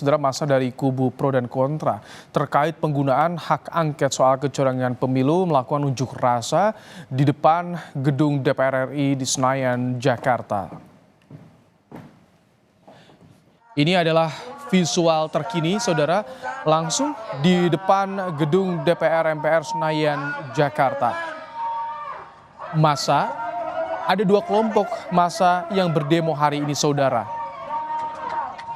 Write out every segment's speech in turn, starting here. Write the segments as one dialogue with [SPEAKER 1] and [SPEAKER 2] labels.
[SPEAKER 1] Saudara, masa dari kubu pro dan kontra terkait penggunaan hak angket soal kecurangan pemilu melakukan unjuk rasa di depan gedung DPR RI di Senayan, Jakarta. Ini adalah visual terkini, saudara, langsung di depan gedung DPR MPR Senayan, Jakarta. Ada dua kelompok massa yang berdemo hari ini, saudara.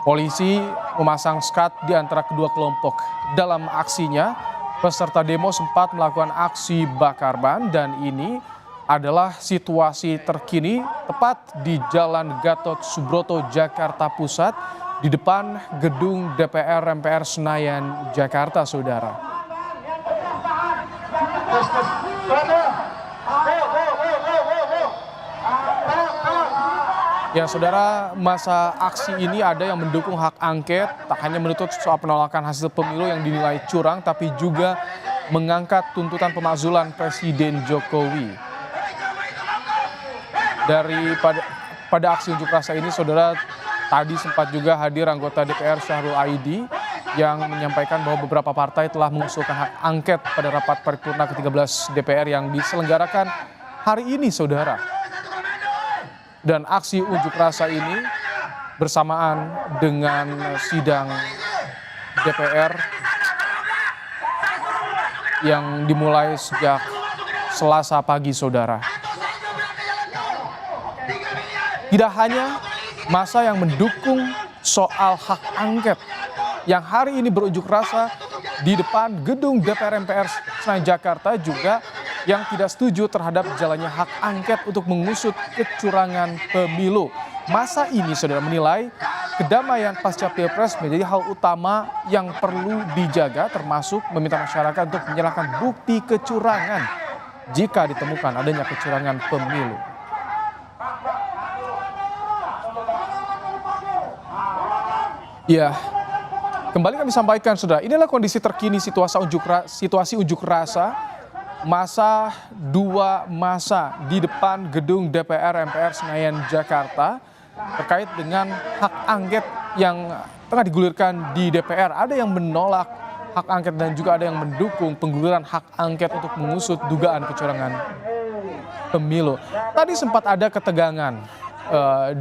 [SPEAKER 1] Polisi memasang sekat di antara kedua kelompok. Dalam aksinya, peserta demo sempat melakukan aksi bakar ban dan ini adalah situasi terkini tepat di Jalan Gatot Subroto, Jakarta Pusat di depan gedung DPR MPR Senayan, Jakarta, saudara. Ya, saudara, masa aksi ini ada yang mendukung hak angket, tak hanya menuntut soal penolakan hasil pemilu yang dinilai curang, tapi juga mengangkat tuntutan pemakzulan Presiden Jokowi. Pada aksi unjuk rasa ini, saudara, tadi sempat juga hadir anggota DPR Syahrul Aidi yang menyampaikan bahwa beberapa partai telah mengusulkan hak angket pada rapat paripurna ke-13 DPR yang diselenggarakan hari ini, saudara. Dan aksi unjuk rasa ini bersamaan dengan sidang DPR yang dimulai sejak Selasa pagi, saudara. Tidak hanya massa yang mendukung soal hak angket yang hari ini berunjuk rasa di depan gedung DPR MPR Senayan, Jakarta, juga yang tidak setuju terhadap jalannya hak angket untuk mengusut kecurangan pemilu. Masa ini, saudara, menilai kedamaian pasca Pilpres menjadi hal utama yang perlu dijaga, termasuk meminta masyarakat untuk menyerahkan bukti kecurangan jika ditemukan adanya kecurangan pemilu. Ya, kembali kami sampaikan, saudara, inilah kondisi terkini situasi unjuk rasa dua massa di depan gedung DPR MPR Senayan, Jakarta terkait dengan hak angket yang tengah digulirkan di DPR. Ada yang menolak hak angket dan juga ada yang mendukung pengguliran hak angket untuk mengusut dugaan kecurangan pemilu. Tadi sempat ada ketegangan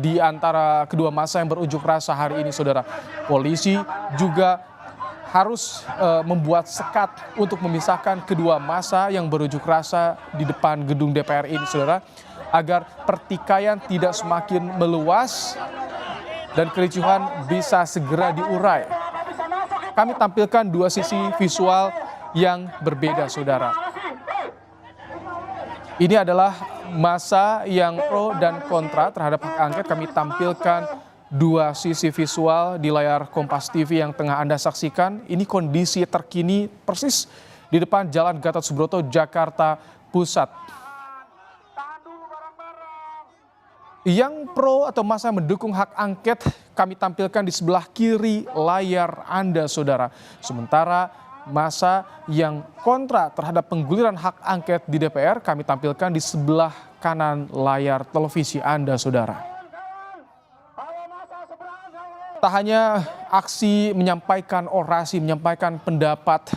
[SPEAKER 1] di antara kedua massa yang berunjuk rasa hari ini, saudara. Polisi juga harus membuat sekat untuk memisahkan kedua massa yang berunjuk rasa di depan gedung DPR ini, saudara, agar pertikaian tidak semakin meluas dan kericuhan bisa segera diurai. Kami tampilkan dua sisi visual yang berbeda, saudara. Ini adalah massa yang pro dan kontra terhadap hak angket. Kami tampilkan dua sisi visual di layar Kompas TV yang tengah Anda saksikan. Ini kondisi terkini persis di depan Jalan Gatot Subroto, Jakarta Pusat. Yang pro atau massa mendukung hak angket kami tampilkan di sebelah kiri layar Anda, saudara. Sementara massa yang kontra terhadap pengguliran hak angket di DPR kami tampilkan di sebelah kanan layar televisi Anda, saudara. Tak hanya aksi menyampaikan orasi, menyampaikan pendapat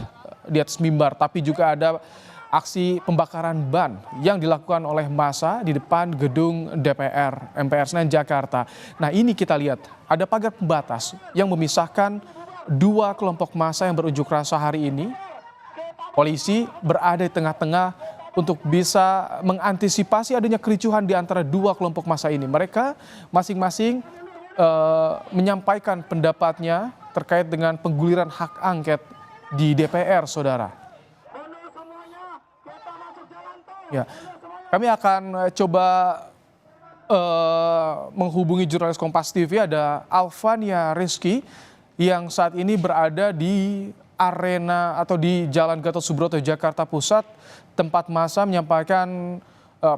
[SPEAKER 1] di atas mimbar, tapi juga ada aksi pembakaran ban yang dilakukan oleh massa di depan gedung DPR MPR Senayan, Jakarta. Nah, ini kita lihat ada pagar pembatas yang memisahkan dua kelompok massa yang berunjuk rasa hari ini. Polisi berada di tengah-tengah untuk bisa mengantisipasi adanya kericuhan di antara dua kelompok massa ini. Mereka masing-masing menyampaikan pendapatnya terkait dengan pengguliran hak angket di DPR, saudara. Ya, kami akan coba menghubungi jurnalis Kompas TV, ada Alvania Rizky yang saat ini berada di arena atau di Jalan Gatot Subroto, Jakarta Pusat, tempat massa menyampaikan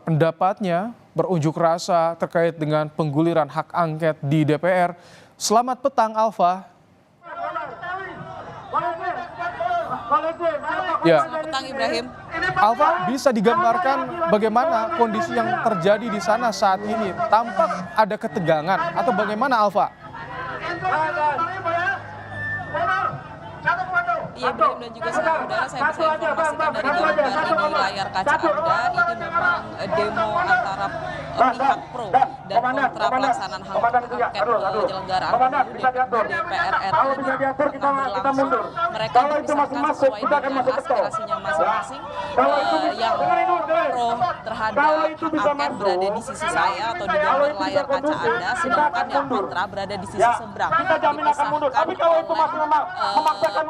[SPEAKER 1] pendapatnya berunjuk rasa terkait dengan pengguliran hak angket di DPR. Selamat petang, Alfa. Ya.
[SPEAKER 2] Selamat petang, Ibrahim.
[SPEAKER 1] Alfa, bisa digambarkan bagaimana kondisi yang terjadi di sana saat ini? Tampak ada ketegangan atau bagaimana, Alfa?
[SPEAKER 2] Iya, Ibrahim dan juga saudara, saya bisa informasikan dari gambar di layar kaca Anda, ini memang demo antara pihak pro dan kontra pelaksanaan hak angket penyelenggaraan pemilu di DPR RI tengah berlangsung. Mereka dipisahkan sesuai dengan aspirasinya masing-masing. Yang pro terhadap hak angket berada di sisi saya atau di gambar layar kaca Anda, sedangkan yang kontra berada di sisi seberang. Dipisahkan oleh pagar yang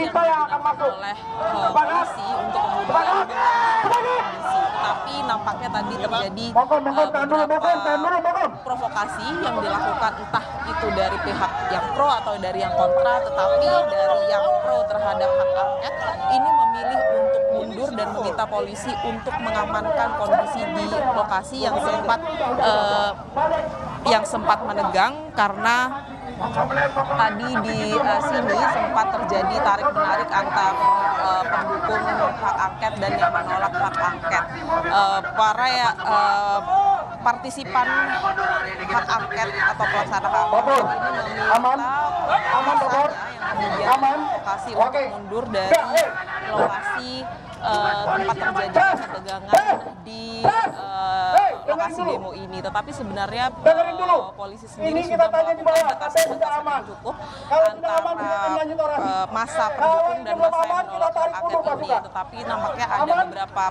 [SPEAKER 2] digunakan oleh polisi untuk kemudian kondisi. Tapi nampaknya tadi terjadi beberapa provokasi yang dilakukan, entah itu dari pihak yang pro atau dari yang kontra, tetapi dari yang pro terhadap hak angket ini memilih untuk mundur dan meminta polisi untuk mengamankan kondisi di lokasi yang sempat menegang karena tadi di sini sempat terjadi tarik-menarik antar pendukung hak angket dan yang menolak hak angket. Partisipan hak angket atau pelaksana hak angket ini meminta masanya yang kemudian lokasi untuk mundur dari lokasi tempat terjadinya ketegangan di lokasi demo ini. Tetapi sebenarnya polisi sendiri sudah melakukan batasan-batasan yang cukup antara massa pendukung dan massa yang menolak hak angket ini. Tetapi nampaknya ada beberapa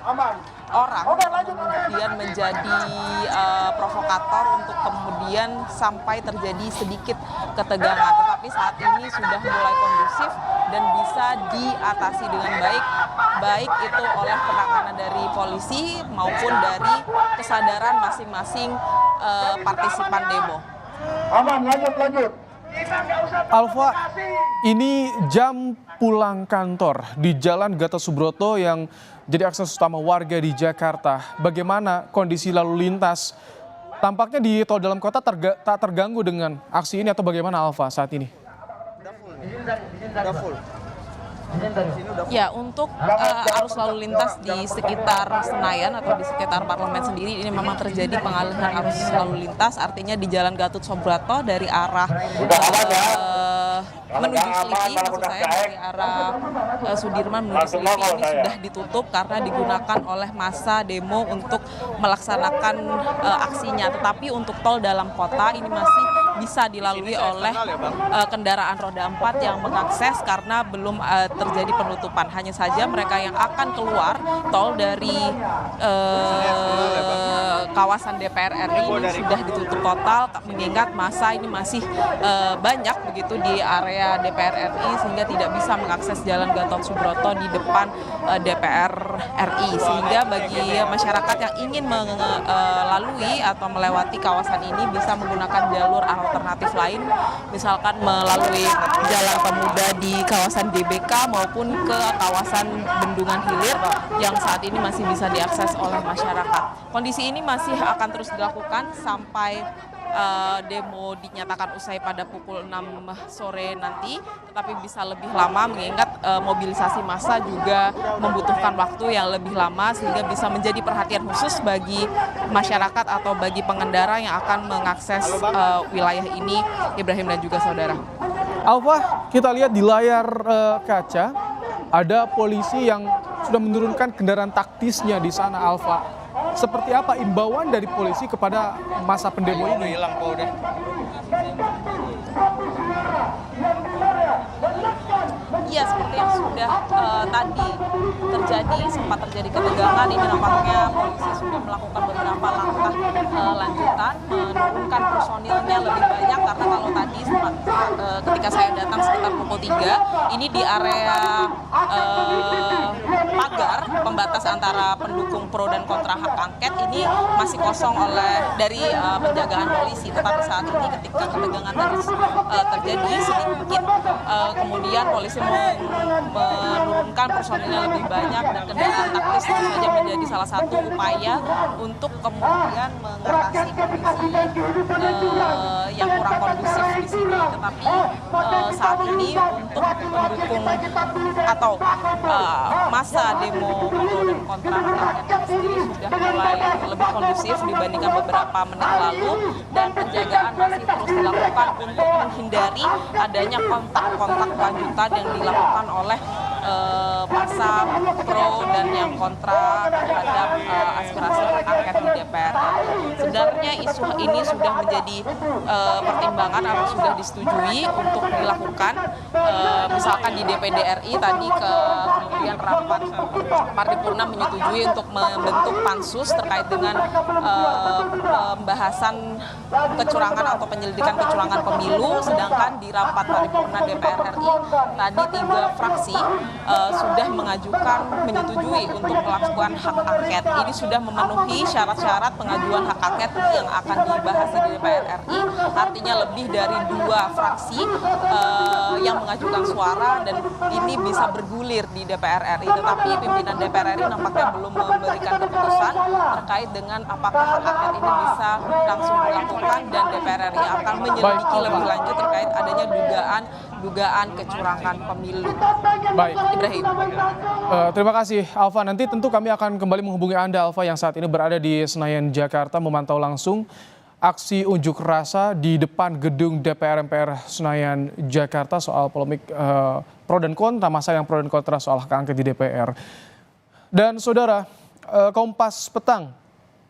[SPEAKER 2] orang yang kemudian menjadi provokator untuk kemudian sampai terjadi sedikit ketegangan. Tetapi saat ini sudah mulai kondusif dan bisa diatasi dengan baik itu oleh penanganan dari polisi maupun dari kesadaran masing-masing partisipan demo.
[SPEAKER 3] Aman, lanjut.
[SPEAKER 1] Alfa, ini jam pulang kantor di Jalan Gatot Subroto yang jadi akses utama warga di Jakarta. Bagaimana kondisi lalu lintas? Tampaknya di tol dalam kota tak terganggu dengan aksi ini atau bagaimana Alfa saat ini?
[SPEAKER 4] Udah full.
[SPEAKER 2] Ya, untuk arus lalu lintas di sekitar Senayan atau di sekitar parlemen sendiri ini memang terjadi pengalihan arus lalu lintas, artinya di Jalan Gatot Subroto dari arah menuju Selipi, maksud saya dari arah Sudirman menuju Selipi ini sudah ditutup karena digunakan oleh massa demo untuk melaksanakan aksinya. Tetapi untuk tol dalam kota ini masih bisa dilalui oleh kendaraan roda 4 yang mengakses karena belum terjadi penutupan. Hanya saja mereka yang akan keluar tol dari kawasan DPR RI ini sudah ditutup total, mengingat massa ini masih banyak begitu di area DPR RI sehingga tidak bisa mengakses Jalan Gatot Subroto di depan DPR RI. Sehingga bagi masyarakat yang ingin melalui atau melewati kawasan ini bisa menggunakan jalur alternatif lain, misalkan melalui Jalan Pemuda di kawasan DBK maupun ke kawasan Bendungan Hilir yang saat ini masih bisa diakses oleh masyarakat. Kondisi ini masih akan terus dilakukan sampai demo dinyatakan usai pada pukul 6 sore nanti, tetapi bisa lebih lama mengingat mobilisasi massa juga membutuhkan waktu yang lebih lama sehingga bisa menjadi perhatian khusus bagi masyarakat atau bagi pengendara yang akan mengakses wilayah ini, Ibrahim dan juga saudara.
[SPEAKER 1] Alfa, kita lihat di layar kaca ada polisi yang sudah menurunkan kendaraan taktisnya di sana, Alfa. Seperti apa imbauan dari polisi kepada massa pendemo ini?
[SPEAKER 4] Hilang kok udah.
[SPEAKER 2] Iya, seperti yang sudah tadi sempat terjadi ketegangan, ini nampaknya polisi sudah melakukan beberapa langkah lanjutan, menurunkan personilnya lebih banyak karena kalau tadi ketika saya datang sekitar pukul 3, ini di area pagar pembatas antara pendukung pro dan kontra hak angket ini masih kosong dari penjagaan polisi. Tetapi saat ini ketika ketegangan terjadi sedikit, kemudian polisi menurunkan personilnya lebih banyak dan kendaraan taktis tentu saja menjadi salah satu upaya untuk kemudian mengatasi kondisi yang kurang kondusif di sini. Tetapi saat ini untuk mendukung atau masa demo pro dan kontra hak angket ini sendiri sudah mulai lebih kondusif dibandingkan beberapa menit lalu, dan penjagaan masih terus dilakukan untuk menghindari adanya kontak-kontak lanjutan yang dilakukan oleh masa pro dan yang kontra terhadap aspirasi hak angket di DPR. Sebenarnya isu ini sudah menjadi pertimbangan atau sudah disetujui untuk dilakukan, misalkan di DPD RI tadi kemudian rapat paripurna menyetujui untuk membentuk pansus terkait dengan pembahasan kecurangan atau penyelidikan kecurangan pemilu, sedangkan di rapat paripurna DPR RI tadi 3 fraksi sudah mengajukan menyetujui untuk melakukan hak angket. Ini sudah memenuhi syarat-syarat pengajuan hak angket yang akan dibahas di DPR RI. Artinya lebih dari 2 fraksi yang mengajukan suara, dan ini bisa bergulir di DPR RI. Tetapi pimpinan DPR RI nampaknya belum memberikan keputusan terkait dengan apakah hak angket ini bisa langsung dilakukan, dan DPR RI akan menyelidiki lebih lanjut terkait adanya dugaan kecurangan pemilu.
[SPEAKER 1] Baik,
[SPEAKER 2] Ibrahim.
[SPEAKER 1] Terima kasih Alfa. Nanti tentu kami akan kembali menghubungi Anda, Alfa, yang saat ini berada di Senayan, Jakarta, memantau langsung aksi unjuk rasa di depan gedung DPR MPR Senayan, Jakarta soal polemik pro dan kontra, masa yang pro dan kontra soal hak angket di DPR. Dan saudara, Kompas Petang,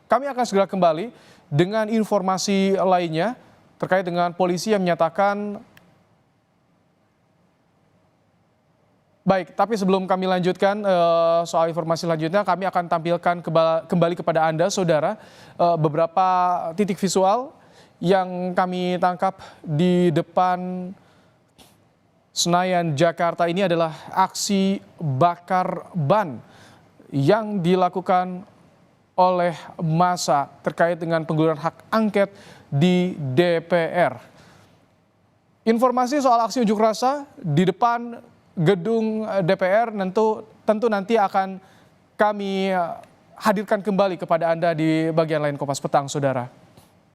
[SPEAKER 1] kami akan segera kembali dengan informasi lainnya terkait dengan polisi yang menyatakan. Baik, tapi sebelum kami lanjutkan soal informasi selanjutnya, kami akan tampilkan kembali kepada Anda, saudara, beberapa titik visual yang kami tangkap di depan Senayan, Jakarta. Ini adalah aksi bakar ban yang dilakukan oleh massa terkait dengan pengguliran hak angket di DPR. Informasi soal aksi unjuk rasa di depan gedung DPR tentu nanti akan kami hadirkan kembali kepada Anda di bagian lain Kompas Petang, saudara.